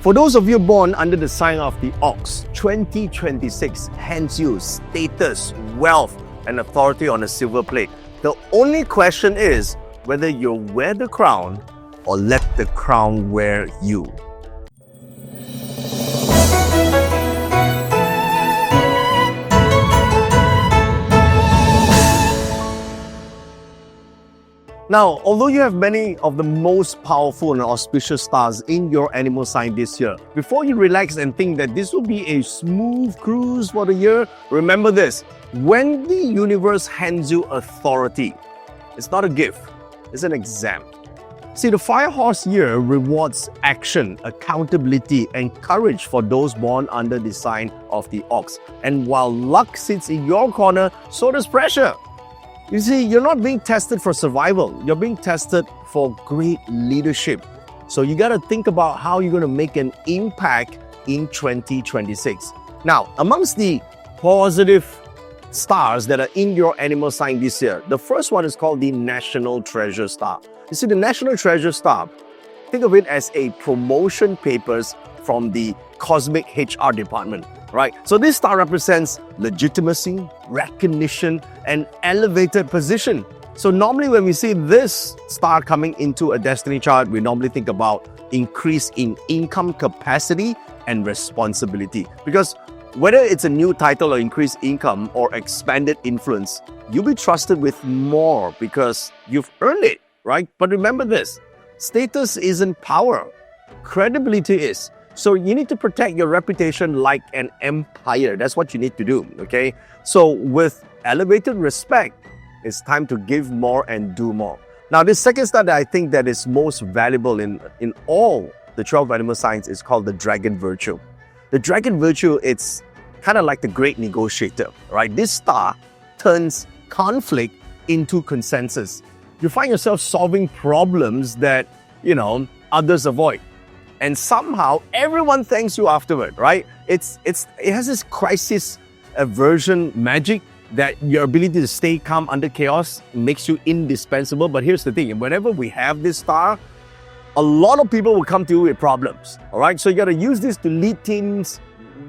For those of you born under the sign of the Ox, 2026 hands you status, wealth, and authority on a silver plate. The only question is whether you'll wear the crown or let the crown wear you. Now, although you have many of the most powerful and auspicious stars in your animal sign this year, before you relax and think that this will be a smooth cruise for the year, remember this: when the universe hands you authority, it's not a gift, it's an exam. See, the Fire Horse year rewards action, accountability, and courage for those born under the sign of the Ox. And while luck sits in your corner, so does pressure. You see, you're not being tested for survival. You're being tested for great leadership. So you got to think about how you're going to make an impact in 2026. Now, amongst the positive stars that are in your animal sign this year, the first one is called the National Treasure Star. You see, the National Treasure Star, think of it as a promotion papers from the cosmic HR department, right? So this star represents legitimacy, recognition, and elevated position. So normally when we see this star coming into a destiny chart, we normally think about increase in income capacity and responsibility. Because whether it's a new title or increased income or expanded influence, you'll be trusted with more because you've earned it, right? But remember this, status isn't power, credibility is. So you need to protect your reputation like an empire. That's what you need to do, okay? So with elevated respect, it's time to give more and do more. Now, this second star that I think that is most valuable in all the 12 animal signs is called the Dragon Virtue. The Dragon Virtue, it's kind of like the great negotiator, right? This star turns conflict into consensus. You find yourself solving problems that, others avoid. And somehow everyone thanks you afterward, right? It has this crisis aversion magic that your ability to stay calm under chaos makes you indispensable. But here's the thing, whenever we have this star, a lot of people will come to you with problems, all right? So you got to use this to lead teams,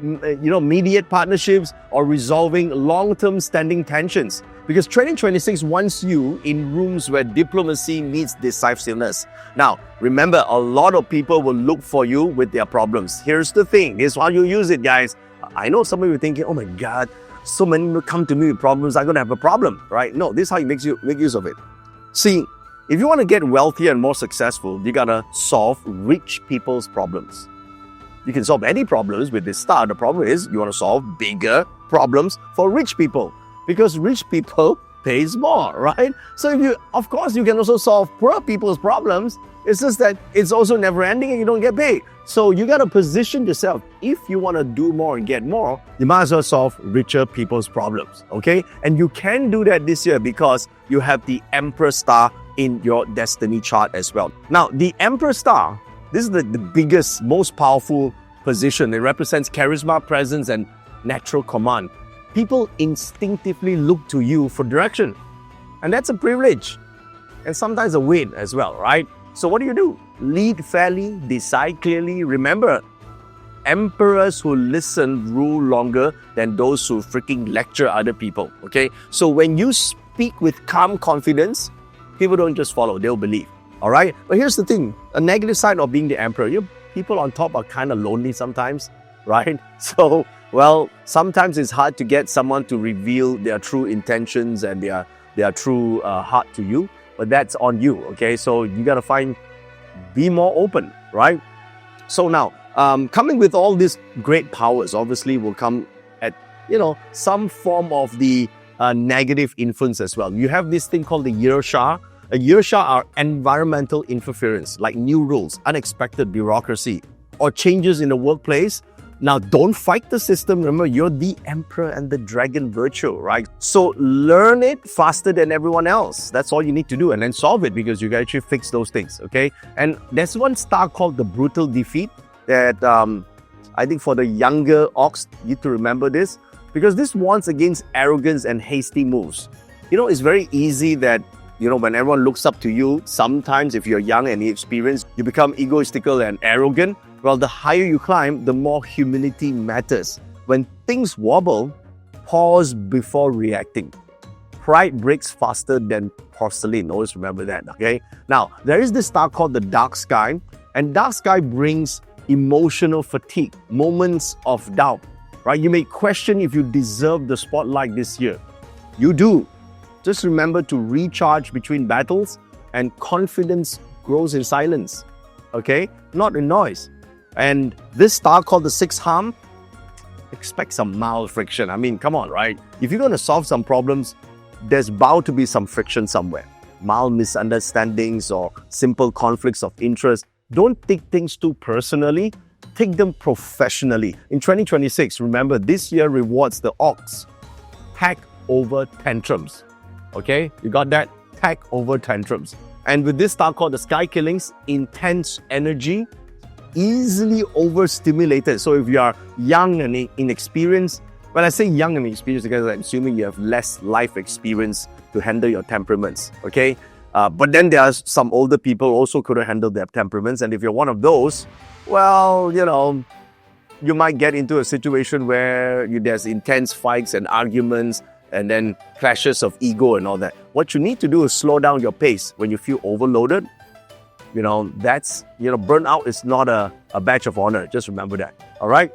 mediate partnerships or resolving long-term standing tensions. Because 2026 wants you in rooms where diplomacy meets decisiveness. Now, remember, a lot of people will look for you with their problems. Here's the thing, here's how you use it, guys. I know some of you are thinking, oh my God, so many will come to me with problems, I'm going to have a problem, right? No, this is how you make use of it. See, if you want to get wealthier and more successful, you got to solve rich people's problems. You can solve any problems with this star. The problem is you want to solve bigger problems for rich people. Because rich people pays more, right? So of course, you can also solve poor people's problems. It's just that it's also never ending and you don't get paid. So you got to position yourself. If you want to do more and get more, you might as well solve richer people's problems, okay? And you can do that this year because you have the Emperor star in your destiny chart as well. Now, the Emperor star, this is the biggest, most powerful position. It represents charisma, presence, and natural command. People instinctively look to you for direction. And that's a privilege. And sometimes a win as well, right? So what do? Lead fairly, decide clearly. Remember, emperors who listen rule longer than those who freaking lecture other people, okay? So when you speak with calm confidence, people don't just follow, they'll believe, all right? But here's the thing, a negative side of being the emperor, people on top are kind of lonely sometimes, right? So, well, sometimes it's hard to get someone to reveal their true intentions and their true heart to you, but that's on you, okay? So you got to be more open, right? So now, coming with all these great powers, obviously will come at, some form of the negative influence as well. You have this thing called the Yersha. A Yersha are environmental interference, like new rules, unexpected bureaucracy, or changes in the workplace. Now, don't fight the system. Remember, you're the emperor and the dragon virtue, right? So learn it faster than everyone else. That's all you need to do, and then solve it because you can actually fix those things, okay? And there's one star called the brutal defeat that I think for the younger ox, you need to remember this because this warns against arrogance and hasty moves. It's very easy that when everyone looks up to you, sometimes if you're young and inexperienced, you become egoistical and arrogant. Well, the higher you climb, the more humility matters. When things wobble, pause before reacting. Pride breaks faster than porcelain. Always remember that, okay? Now, there is this star called the dark sky, and dark sky brings emotional fatigue, moments of doubt, right? You may question if you deserve the spotlight this year. You do. Just remember to recharge between battles, and confidence grows in silence, okay? Not in noise. And this star called the sixth harm, expect some mild friction. I mean, come on, right? If you're going to solve some problems, there's bound to be some friction somewhere. Mild misunderstandings or simple conflicts of interest. Don't take things too personally. Take them professionally. In 2026, remember, this year rewards the ox. Hack over tantrums. Okay? You got that? Hack over tantrums. And with this star called the sky killings, intense energy, easily overstimulated. So if you are young and inexperienced, when I say young and inexperienced, because I'm assuming you have less life experience to handle your temperaments, okay? But then there are some older people also couldn't handle their temperaments. And if you're one of those, well, you know, you might get into a situation where there's intense fights and arguments and then clashes of ego and all that. What you need to do is slow down your pace when you feel overloaded. You know, that's, burnout is not a badge of honor. Just remember that, all right?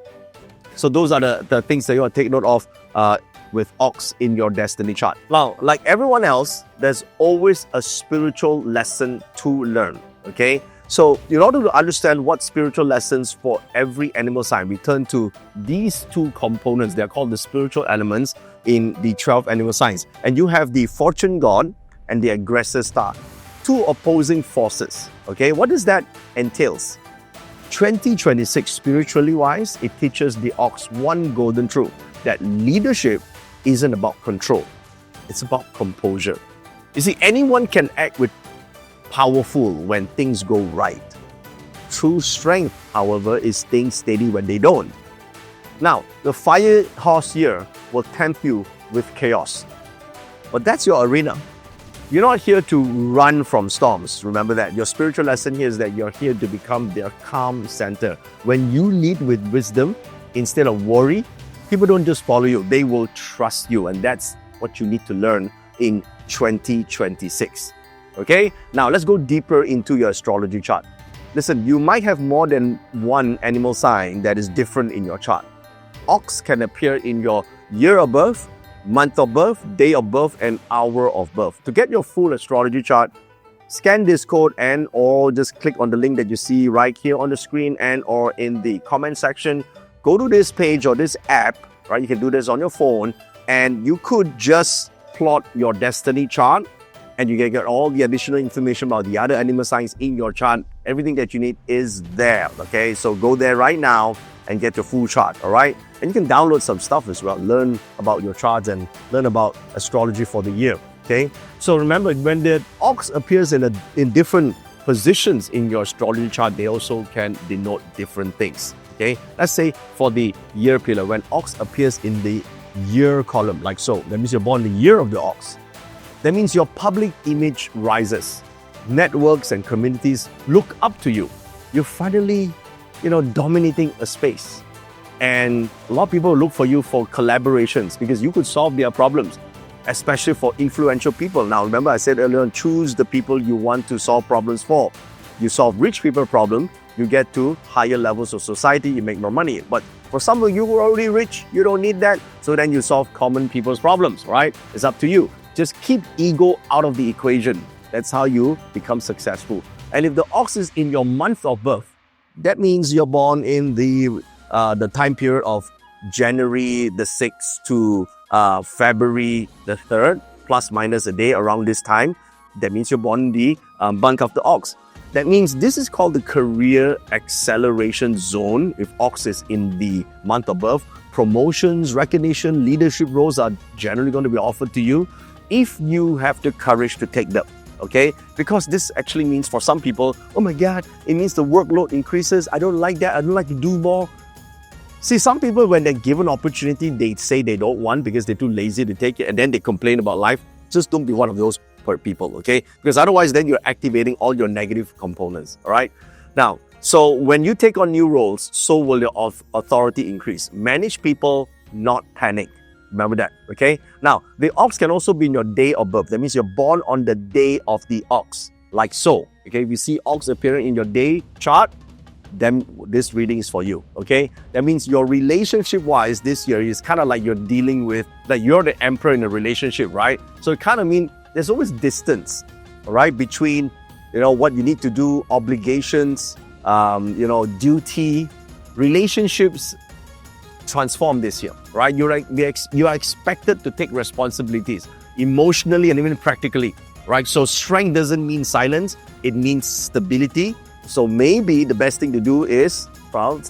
So those are the things that you want to take note of with ox in your destiny chart. Now, like everyone else, there's always a spiritual lesson to learn, okay? So in order to understand what spiritual lessons for every animal sign, we turn to these two components. They're called the spiritual elements in the 12 animal signs. And you have the fortune god and the aggressor star. Two opposing forces, okay? What does that entails? 2026, spiritually wise, it teaches the ox one golden truth, that leadership isn't about control. It's about composure. You see, anyone can act with powerful when things go right. True strength, however, is staying steady when they don't. Now, the fire horse here will tempt you with chaos. But that's your arena. You're not here to run from storms. Remember that. Your spiritual lesson here is that you're here to become their calm center. When you lead with wisdom instead of worry, people don't just follow you, they will trust you. And that's what you need to learn in 2026. Okay? Now, let's go deeper into your astrology chart. Listen, you might have more than one animal sign that is different in your chart. Ox can appear in your year of birth, month of birth, day of birth, and hour of birth. To get your full astrology chart, scan this code and or just click on the link that you see right here on the screen and or in the comment section. Go to this page or this app, right? You can do this on your phone and you could just plot your destiny chart and you can get all the additional information about the other animal signs in your chart. Everything that you need is there, okay? So go there right now and get your full chart, all right? And you can download some stuff as well, learn about your charts and learn about astrology for the year, okay? So remember, when the ox appears in different positions in your astrology chart, they also can denote different things, okay? Let's say for the year pillar, when ox appears in the year column, like so, that means you're born in the year of the ox. That means your public image rises. Networks and communities look up to you. You're finally, dominating a space. And a lot of people look for you for collaborations because you could solve their problems, especially for influential people. Now, remember I said earlier on, choose the people you want to solve problems for. You solve rich people problem, you get to higher levels of society, you make more money. But for some of you who are already rich, you don't need that. So then you solve common people's problems, right? It's up to you. Just keep ego out of the equation. That's how you become successful. And if the ox is in your month of birth, that means you're born in the time period of January the 6th to February the 3rd, plus minus a day around this time. That means you're born in the month of the ox. That means this is called the career acceleration zone. If ox is in the month of birth, promotions, recognition, leadership roles are generally going to be offered to you if you have the courage to take them. Okay, because this actually means for some people, oh my God, it means the workload increases. I don't like that. I don't like to do more. See, some people, when they're given opportunity, they say they don't want because they're too lazy to take it, and then they complain about life. Just don't be one of those people, okay? Because otherwise, then you're activating all your negative components, all right? Now, So when you take on new roles, so will your authority increase. Manage people, not panic. Remember that, okay? Now, the ox can also be in your day of birth. That means you're born on the day of the ox, like so. Okay, if you see ox appearing in your day chart, then this reading is for you, okay? That means your relationship-wise this year is kind of like you're dealing with, like you're the emperor in a relationship, right? So it kind of means there's always distance, all right, between, what you need to do, obligations, duty, relationships transform this year, right? You are expected to take responsibilities emotionally and even practically, right? So strength doesn't mean silence, it means stability. So maybe the best thing to do is,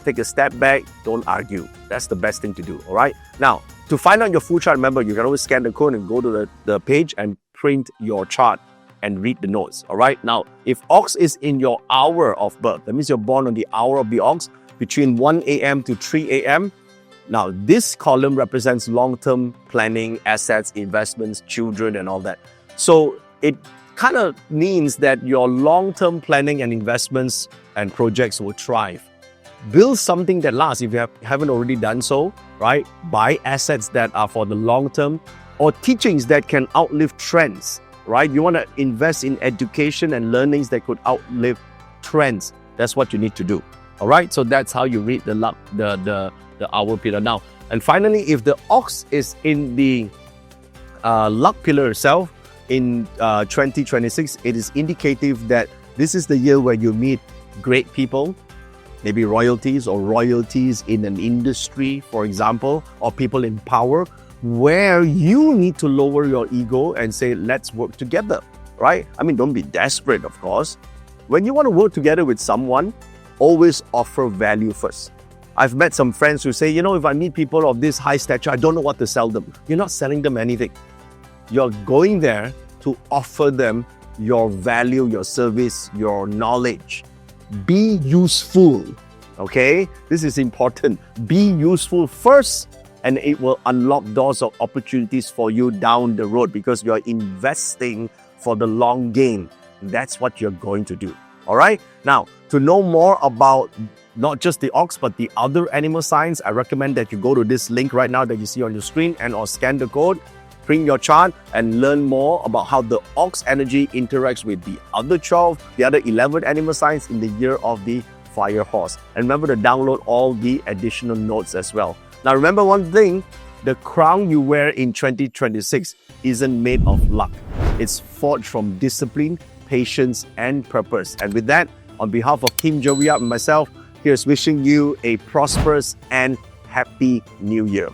take a step back, don't argue. That's the best thing to do, all right? Now, to find out your full chart, remember, you can always scan the code and go to the page and print your chart and read the notes, all right? Now, if ox is in your hour of birth, that means you're born on the hour of the ox between 1 a.m. to 3 a.m. Now, this column represents long-term planning, assets, investments, children, and all that. So it kind of means that your long-term planning and investments and projects will thrive. Build something that lasts if you haven't already done so, right? Buy assets that are for the long term or teachings that can outlive trends, right? You want to invest in education and learnings that could outlive trends. That's what you need to do, all right? So that's how you read the luck, the hour pillar now. And finally, if the ox is in the luck pillar itself, in 2026, it is indicative that this is the year where you meet great people, maybe royalties in an industry, for example, or people in power, where you need to lower your ego and say, let's work together, right? I mean, don't be desperate, of course. When you want to work together with someone, always offer value first. I've met some friends who say, if I meet people of this high stature, I don't know what to sell them. You're not selling them anything. You're going there to offer them your value, your service, your knowledge. Be useful, okay? This is important. Be useful first, and it will unlock doors of opportunities for you down the road because you're investing for the long game. That's what you're going to do, all right? Now, to know more about not just the ox, but the other animal signs, I recommend that you go to this link right now that you see on your screen or scan the code, print your chart, and learn more about how the ox energy interacts with the other 12, the other 11 animal signs in the year of the fire horse. And remember to download all the additional notes as well. Now remember one thing, the crown you wear in 2026 isn't made of luck. It's forged from discipline, patience, and purpose. And with that, on behalf of Team Joviat and myself, here's wishing you a prosperous and happy new year.